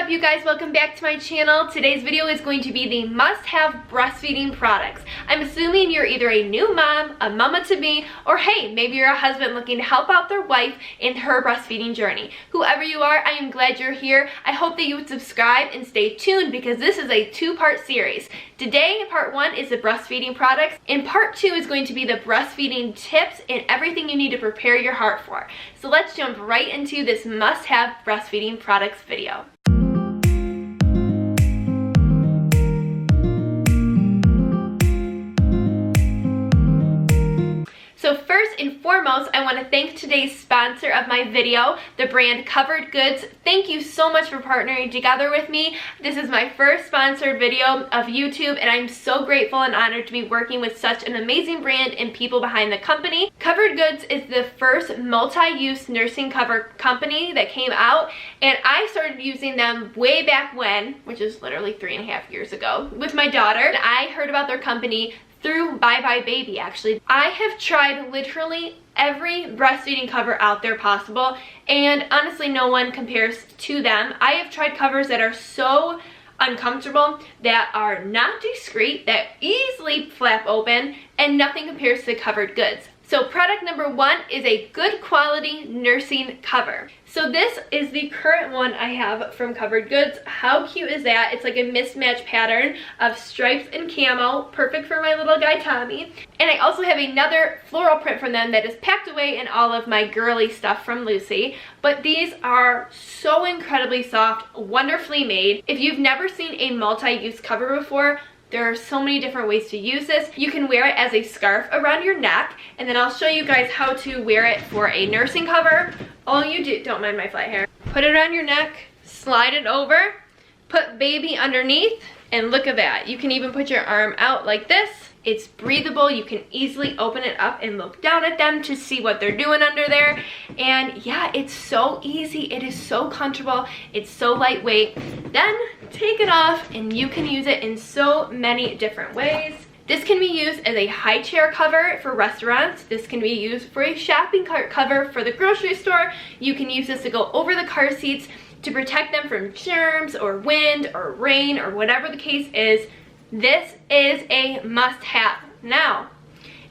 up, you guys? Welcome back to my channel. Today's video is going to be the must-have breastfeeding products. I'm assuming you're either a new mom, a mama-to-be, or hey, maybe you're a husband looking to help out their wife in her breastfeeding journey. Whoever you are, I am glad you're here. I hope that you would subscribe and stay tuned because this is a two-part series. Today, part one is the breastfeeding products, and part two is going to be the breastfeeding tips and everything you need to prepare your heart for. So let's jump right into this must-have breastfeeding products video. So first and foremost, I want to thank today's sponsor of my video, the brand Covered Goods. Thank you so much for partnering together with me. This is my first sponsored video of YouTube, and I'm so grateful and honored to be working with such an amazing brand and people behind the company. Covered Goods is the first multi-use nursing cover company that came out, and I started using them way back when, which is literally 3.5 years ago, with my daughter. I heard about their company through Bye Bye Baby, actually. I have tried literally every breastfeeding cover out there possible, and honestly no one compares to them. I have tried covers that are so uncomfortable, that are not discreet, that easily flap open, and nothing compares to Covered Goods. So product number one is a good quality nursing cover. So this is the current one I have from Covered Goods. How cute is that? It's like a mismatch pattern of stripes and camo, perfect for my little guy Tommy. And I also have another floral print from them that is packed away in all of my girly stuff from Lucy. But these are so incredibly soft, wonderfully made. If you've never seen a multi-use cover before, there are so many different ways to use this. You can wear it as a scarf around your neck, and then I'll show you guys how to wear it for a nursing cover. All you do, don't mind my flat hair, put it around your neck, slide it over, put baby underneath, and look at that. You can even put your arm out like this. It's breathable. You can easily open it up and look down at them to see what they're doing under there. And yeah, it's so easy. It is so comfortable. It's so lightweight. Then take it off and you can use it in so many different ways. This can be used as a high chair cover for restaurants. This can be used for a shopping cart cover for the grocery store. You can use this to go over the car seats to protect them from germs or wind or rain or whatever the case is. This is a must-have. Now,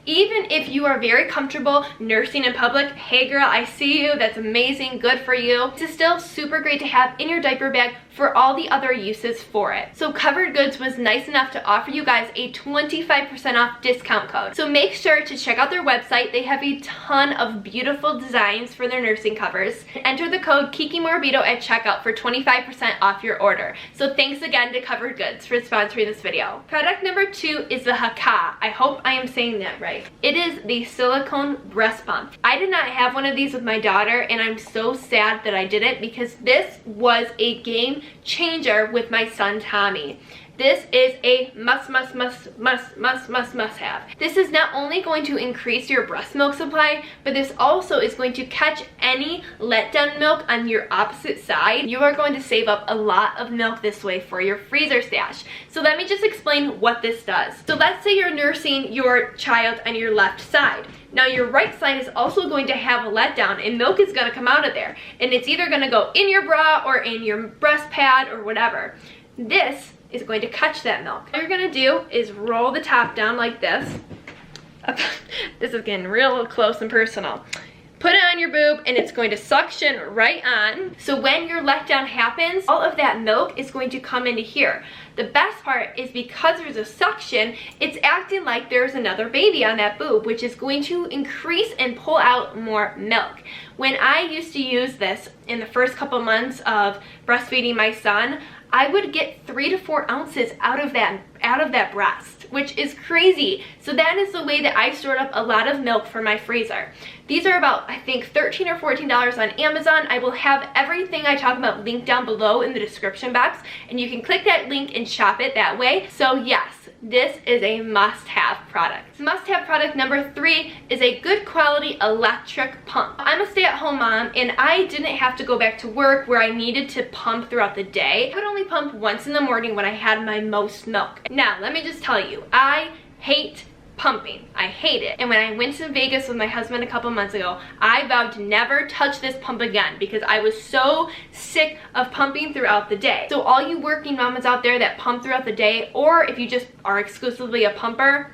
even if you are very comfortable nursing in public, hey girl, I see you, that's amazing, good for you. It's still super great to have in your diaper bag for all the other uses for it. So Covered Goods was nice enough to offer you guys a 25% off discount code. So make sure to check out their website. They have a ton of beautiful designs for their nursing covers. Enter the code KIKI Morabito at checkout for 25% off your order. So thanks again to Covered Goods for sponsoring this video. Product number two is the Haaka. I hope I am saying that right. It is the silicone breast pump. I did not have one of these with my daughter, and I'm so sad that I didn't because this was a game changer with my son Tommy. This is a must have. This is not only going to increase your breast milk supply, but this also is going to catch any letdown milk on your opposite side. You are going to save up a lot of milk this way for your freezer stash. So let me just explain what this does. So let's say you're nursing your child on your left side. Now your right side is also going to have a letdown and milk is going to come out of there. And it's either going to go in your bra or in your breast pad or whatever. This is going to catch that milk. All you're going to do is roll the top down like this. This is getting real close and personal. Put it on your boob and it's going to suction right on. So when your letdown happens, all of that milk is going to come into here. The best part is because there's a suction, it's acting like there's another baby on that boob, which is going to increase and pull out more milk. When I used to use this in the first couple months of breastfeeding my son, I would get 3 to 4 ounces out of that breast, which is crazy. So that is the way that I stored up a lot of milk for my freezer. These are about, I think, $13 or $14 on Amazon. I will have everything I talk about linked down below in the description box, and you can click that link and shop it that way. So yes, this is a must-have product. Must-have product number 3 is a good quality electric pump. I'm a stay-at-home mom, and I didn't have to go back to work where I needed to pump throughout the day. I could only pump once in the morning when I had my most milk. Now, let me just tell you, I hate pumping. I hate it. And when I went to Vegas with my husband a couple months ago, I vowed to never touch this pump again because I was so sick of pumping throughout the day. So all you working mamas out there that pump throughout the day, or if you just are exclusively a pumper,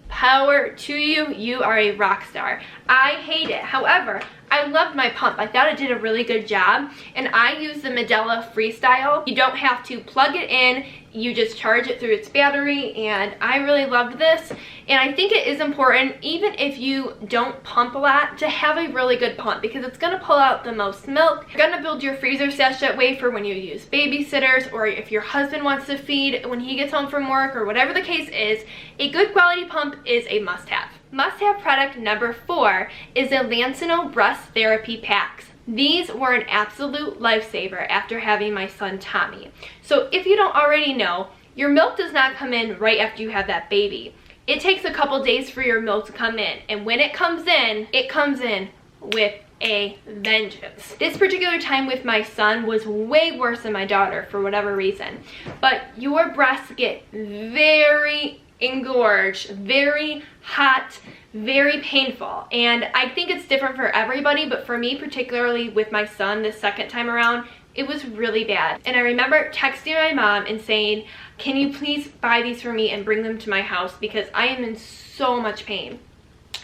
power to you. You are a rock star. I hate it. However, I loved my pump. I thought it did a really good job, and I use the Medela Freestyle. You don't have to plug it in, you just charge it through its battery, and I really loved this. And I think it is important, even if you don't pump a lot, to have a really good pump because it's going to pull out the most milk. You're going to build your freezer stash that way for when you use babysitters, or if your husband wants to feed when he gets home from work, or whatever the case is. A good quality pump is a must-have. Must-have product number 4 is the Lansinoh Breast Therapy Packs. These were an absolute lifesaver after having my son Tommy. So if you don't already know, your milk does not come in right after you have that baby. It takes a couple days for your milk to come in, and when it comes in with a vengeance. This particular time with my son was way worse than my daughter for whatever reason. But your breasts get very engorged, very hot, very painful, and I think it's different for everybody, but for me, particularly with my son the second time around, it was really bad. And I remember texting my mom and saying, can you please buy these for me and bring them to my house because I am in so much pain?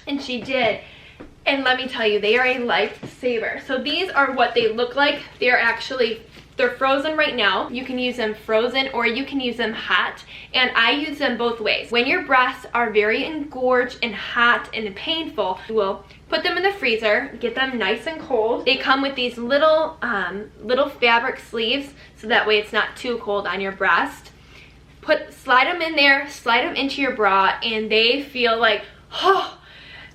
And she did. And let me tell you, they are a lifesaver. So these are what they look like. They're frozen right now. You can use them frozen or you can use them hot, and I use them both ways. When your breasts are very engorged and hot and painful, you will put them in the freezer, get them nice and cold. They come with these little fabric sleeves, so that way it's not too cold on your breast. Slide them in there, slide them into your bra, and they feel like, oh,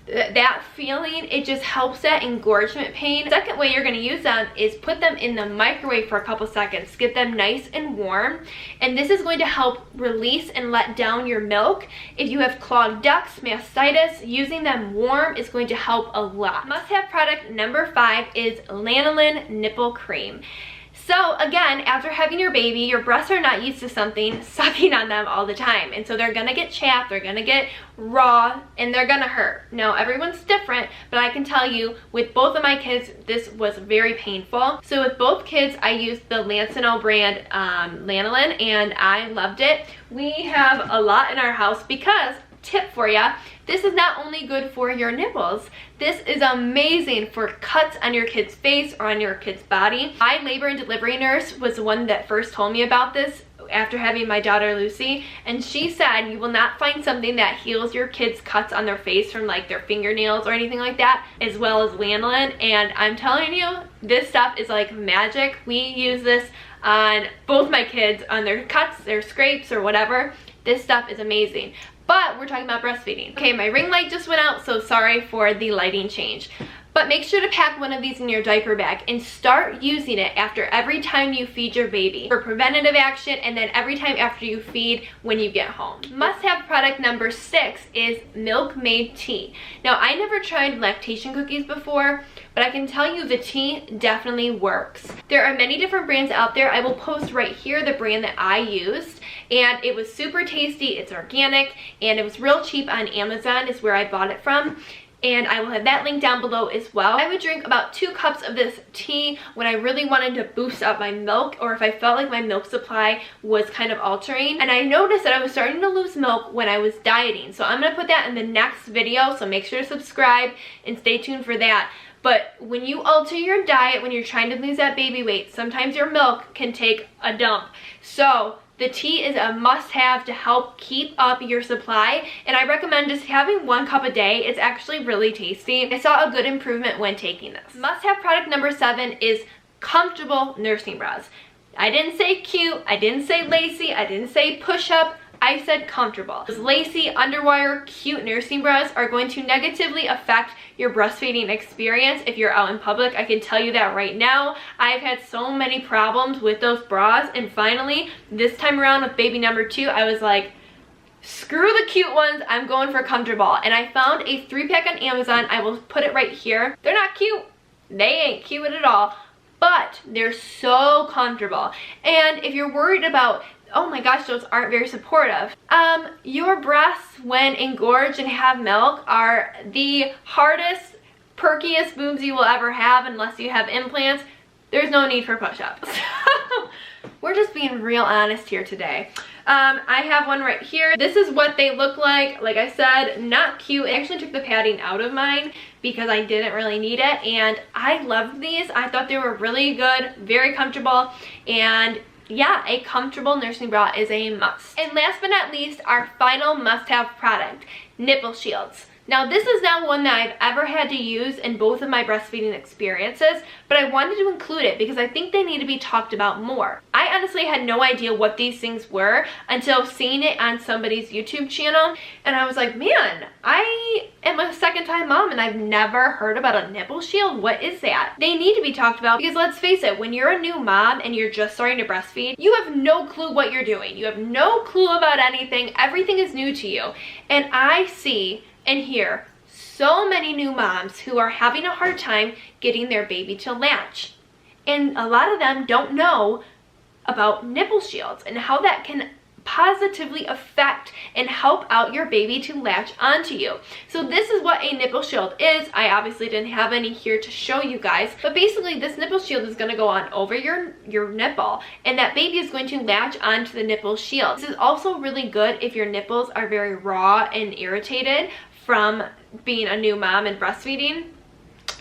that feeling, it just helps that engorgement pain. The second way you're going to use them is put them in the microwave for a couple seconds, get them nice and warm, and this is going to help release and let down your milk. If you have clogged ducts, mastitis, using them warm is going to help a lot. Must-have product number 5 is Lanolin Nipple Cream. So again, after having your baby, your breasts are not used to something sucking on them all the time. And so they're gonna get chapped, they're gonna get raw, and they're gonna hurt. Now, everyone's different, but I can tell you, with both of my kids, this was very painful. So with both kids, I used the Lansinoh brand Lanolin, and I loved it. We have a lot in our house because, tip for ya, this is not only good for your nipples, this is amazing for cuts on your kid's face or on your kid's body. My labor and delivery nurse was the one that first told me about this after having my daughter Lucy, and she said you will not find something that heals your kids' cuts on their face from like their fingernails or anything like that as well as Lanolin. And I'm telling you, this stuff is like magic. We use this on both my kids, on their cuts, their scrapes, or whatever. This stuff is amazing. But we're talking about breastfeeding. Okay, my ring light just went out, so sorry for the lighting change. But make sure to pack one of these in your diaper bag and start using it after every time you feed your baby for preventative action, and then every time after you feed when you get home. Must-have product number 6 is Milkmaid tea. Now, I never tried lactation cookies before, but I can tell you the tea definitely works. There are many different brands out there. I will post right here the brand that I used, and it was super tasty. It's organic, and it was real cheap on Amazon is where I bought it from. And I will have that link down below as well. I would drink about 2 cups of this tea when I really wanted to boost up my milk, or if I felt like my milk supply was kind of altering. And I noticed that I was starting to lose milk when I was dieting. So I'm going to put that in the next video, so make sure to subscribe and stay tuned for that. But when you alter your diet, when you're trying to lose that baby weight, sometimes your milk can take a dump. So the tea is a must-have to help keep up your supply, and I recommend just having 1 cup a day. It's actually really tasty. I saw a good improvement when taking this. Must-have product number 7 is comfortable nursing bras. I didn't say cute, I didn't say lacy, I didn't say push-up, I said comfortable. Those lacy, underwire, cute nursing bras are going to negatively affect your breastfeeding experience if you're out in public. I can tell you that right now. I've had so many problems with those bras, and finally, this time around with baby number 2, I was like, screw the cute ones, I'm going for comfortable. And I found a 3-pack on Amazon. I will put it right here. They're not cute. They ain't cute at all, but they're so comfortable. And if you're worried about oh my gosh, those aren't very supportive. Your breasts, when engorged and have milk, are the hardest, perkiest boobs you will ever have unless you have implants. There's no need for push-ups. We're just being real honest here today. I have one right here. This is what they look like. Like I said, not cute. I actually took the padding out of mine because I didn't really need it, and I loved these. I thought they were really good, very comfortable, and yeah, a comfortable nursing bra is a must. And last but not least, our final must-have product, Nipple Shields. Now, this is not one that I've ever had to use in both of my breastfeeding experiences, but I wanted to include it because I think they need to be talked about more. I honestly had no idea what these things were until seeing it on somebody's YouTube channel, and I was like, man, I am a second-time mom and I've never heard about a nipple shield. What is that? They need to be talked about because let's face it, when you're a new mom and you're just starting to breastfeed, you have no clue what you're doing. You have no clue about anything. Everything is new to you. And I see and hear so many new moms who are having a hard time getting their baby to latch. And a lot of them don't know about nipple shields and how that can positively affect and help out your baby to latch onto you. So this is what a nipple shield is. I obviously didn't have any here to show you guys, but basically this nipple shield is going to go on over your nipple, and that baby is going to latch onto the nipple shield. This is also really good if your nipples are very raw and irritated from being a new mom and breastfeeding.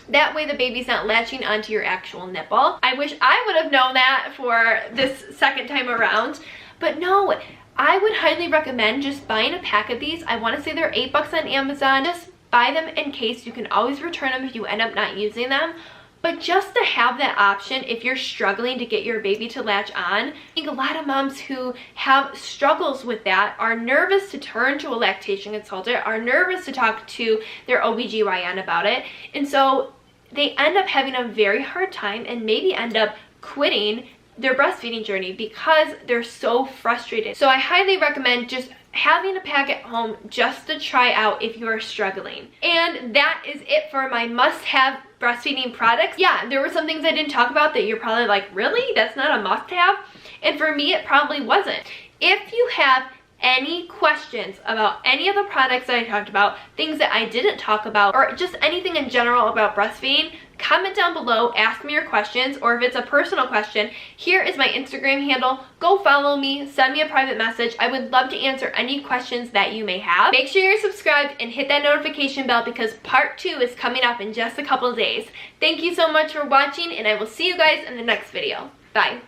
That way the baby's not latching onto your actual nipple. I wish I would have known that for this second time around, but no, I would highly recommend just buying a pack of these. I want to say they're $8 on Amazon. Just buy them in case. You can always return them if you end up not using them. But just to have that option if you're struggling to get your baby to latch on. I think a lot of moms who have struggles with that are nervous to turn to a lactation consultant, are nervous to talk to their OBGYN about it. And so they end up having a very hard time and maybe end up quitting their breastfeeding journey because they're so frustrated. So I highly recommend just having a pack at home just to try out if you are struggling. And that is it for my must-have breastfeeding products. Yeah, there were some things I didn't talk about that you're probably like, really? That's not a must-have? And for me, it probably wasn't. If you have any questions about any of the products that I talked about, things that I didn't talk about, or just anything in general about breastfeeding, comment down below, ask me your questions, or if it's a personal question, here is my Instagram handle. Go follow me, send me a private message. I would love to answer any questions that you may have. Make sure you're subscribed and hit that notification bell because part 2 is coming up in just a couple of days. Thank you so much for watching, and I will see you guys in the next video. Bye.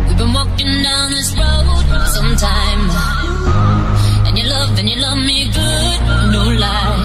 We've been walking down this road sometime, and you love me good, no lie.